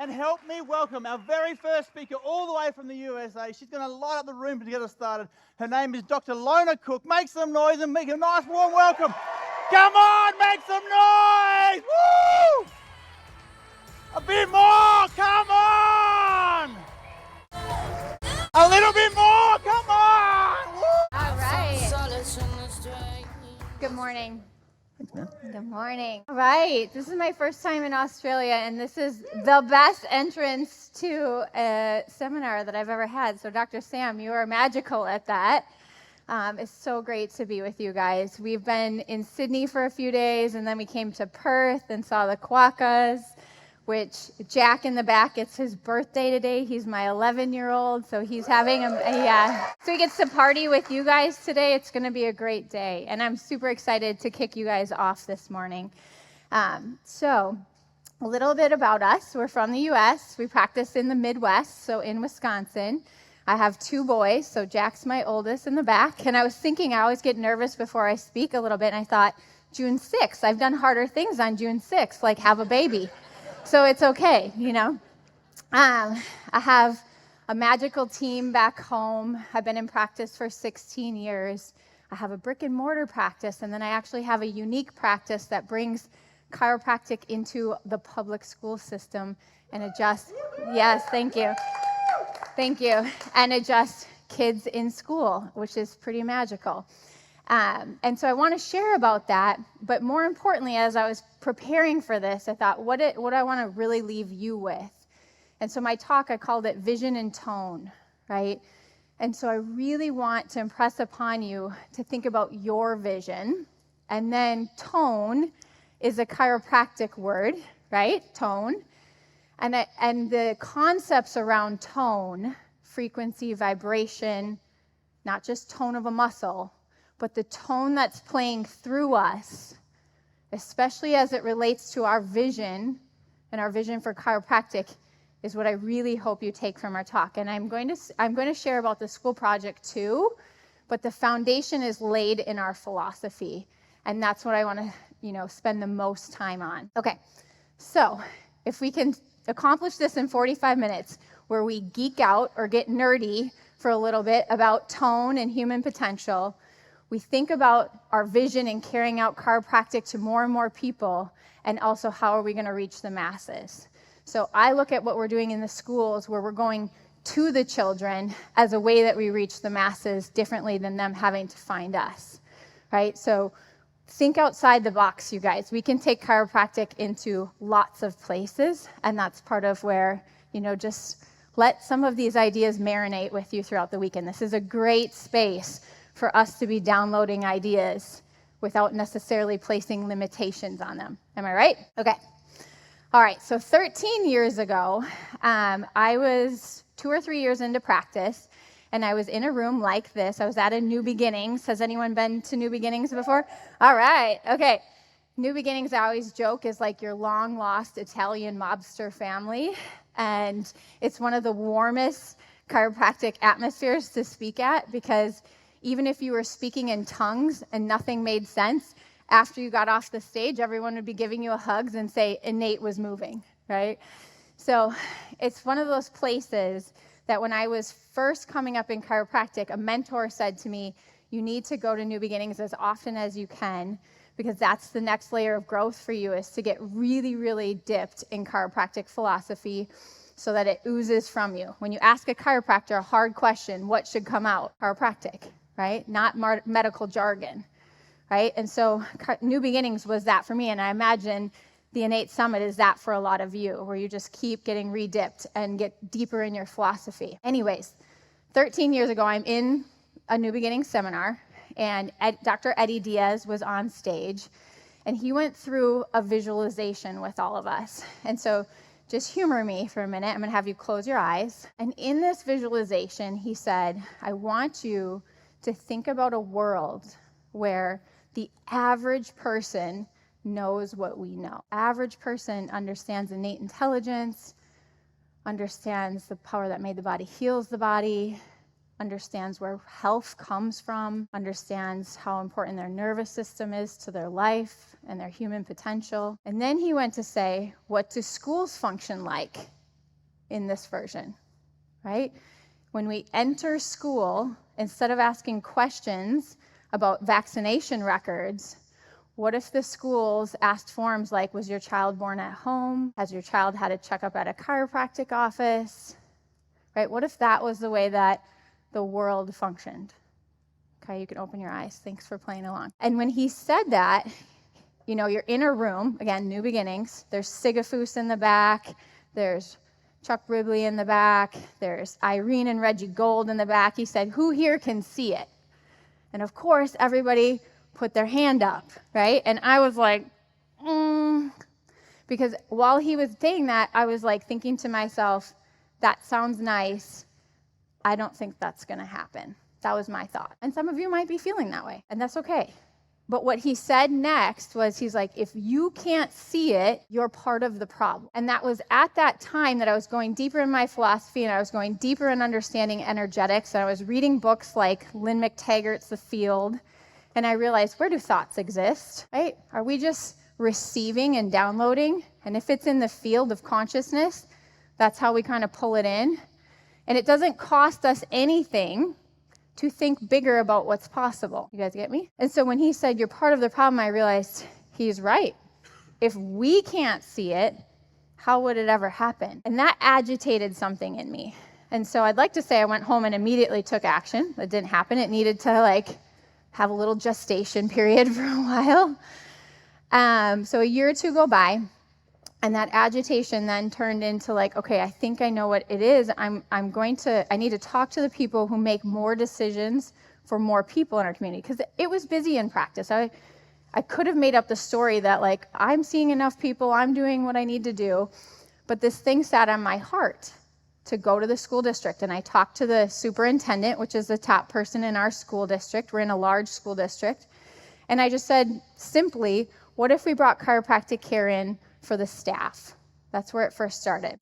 and help me welcome our very first speaker all the way from the USA. She's going to light up the room to get us started. Her name is Dr. Lona Cook. Make some noise and make a nice warm welcome. Come on, make some noise! Woo! A bit more, come on! A little bit more, come on! Woo! All right. Good morning. Thanks, man. Good morning. All right. This is my first time in Australia, and this is the best entrance to a seminar that I've ever had. So, Dr. Sam, you are magical at that. It's so great to be with you guys. We've been in Sydney for a few days, and then we came to Perth and saw the quokkas, which Jack in the back, it's his birthday today. He's my 11-year-old, so he's having So he gets to party with you guys today. It's going to be a great day, and I'm super excited to kick you guys off this morning. So a little bit about us. We're from the U.S. We practice in the Midwest, so in Wisconsin. I have 2 boys, so Jack's my oldest in the back, and I was thinking I always get nervous before I speak a little bit, and I thought, June 6th, I've done harder things on June 6th, like have a baby. So it's okay, you know. I have a magical team back home. I've been in practice for 16 years. I have a brick and mortar practice, and then I actually have a unique practice that brings chiropractic into the public school system and adjusts, yes, thank you, and adjusts kids in school, which is pretty magical. And so I want to share about that, but more importantly, as I was preparing for this, I thought, what do I want to really leave you with? And so my talk, I called it Vision and Tone, right? And so I really want to impress upon you to think about your vision, and then tone is a chiropractic word, right? Tone. And the concepts around tone, frequency, vibration, not just tone of a muscle, but the tone that's playing through us, especially as it relates to our vision and our vision for chiropractic, is what I really hope you take from our talk. And I'm going to share about the school project too, but the foundation is laid in our philosophy, and that's what I want to, spend the most time on. Okay, so if we can accomplish this in 45 minutes, where we geek out or get nerdy for a little bit about tone and human potential, we think about our vision in carrying out chiropractic to more and more people, and also how are we going to reach the masses. So I look at what we're doing in the schools, where we're going to the children as a way that we reach the masses differently than them having to find us, right? So think outside the box, you guys. We can take chiropractic into lots of places, and that's part of where, just let some of these ideas marinate with you throughout the weekend. This is a great space for us to be downloading ideas without necessarily placing limitations on them. Am I right? Okay. All right, so 13 years ago, I was 2 or 3 years into practice, and I was in a room like this. I was at a New Beginnings. Has anyone been to New Beginnings before? All right, okay. New Beginnings, I always joke, is like your long-lost Italian mobster family, and it's one of the warmest chiropractic atmospheres to speak at, because even if you were speaking in tongues and nothing made sense, after you got off the stage, everyone would be giving you hugs and say, Innate was moving, right? So it's one of those places that when I was first coming up in chiropractic, a mentor said to me, you need to go to New Beginnings as often as you can, because that's the next layer of growth for you, is to get really, really dipped in chiropractic philosophy so that it oozes from you. When you ask a chiropractor a hard question, what should come out? Chiropractic, right? Not medical jargon, right? And so New Beginnings was that for me, and I imagine the Innate Summit is that for a lot of you, where you just keep getting re-dipped and get deeper in your philosophy. Anyways, 13 years ago, I'm in a New Beginnings seminar, and Dr. Eddie Diaz was on stage, and he went through a visualization with all of us. And so just humor me for a minute. I'm going to have you close your eyes. And in this visualization, he said, I want you to think about a world where the average person knows what we know. Average person understands innate intelligence, understands the power that made the body heals the body, understands where health comes from, understands how important their nervous system is to their life and their human potential. And then he went to say, what do schools function like? in this version, right? When we enter school, instead of asking questions about vaccination records, what if the schools asked forms like, was your child born at home? Has your child had a checkup at a chiropractic office? Right? What if that was the way that the world functioned? Okay, you can open your eyes. Thanks for playing along. And when he said that, you know, you're in a room, again, new beginnings. There's Sigafoos in the back. There's Chuck Ribley in the back. There's Irene and Reggie Gold in the back. He said, who here can see it? And of course, everybody put their hand up, right? And I was like, because while he was saying that, I was like thinking to myself, that sounds nice. I don't think that's going to happen. That was my thought. And some of you might be feeling that way, and that's okay. But what he said next was, he's like, if you can't see it, you're part of the problem. And that was at that time that I was going deeper in my philosophy, and I was going deeper in understanding energetics, and I was reading books like Lynn McTaggart's The Field, and I realized, where do thoughts exist, right? Are we just receiving and downloading? And if it's in the field of consciousness, that's how we kind of pull it in. And it doesn't cost us anything to think bigger about what's possible. You guys get me? And so when he said, you're part of the problem, I realized he's right. If we can't see it, how would it ever happen? And that agitated something in me. And so I'd like to say I went home and immediately took action. That didn't happen. It needed to have a little gestation period for a while. So a year or two go by, and that agitation then turned into okay, I think I know what it is. I need to talk to the people who make more decisions for more people in our community, because it was busy in practice. I could have made up the story that I'm seeing enough people, I'm doing what I need to do, but this thing sat on my heart to go to the school district. And I talked to the superintendent, which is the top person in our school district. We're in a large school district. And I just said simply, what if we brought chiropractic care in for the staff? That's where it first started.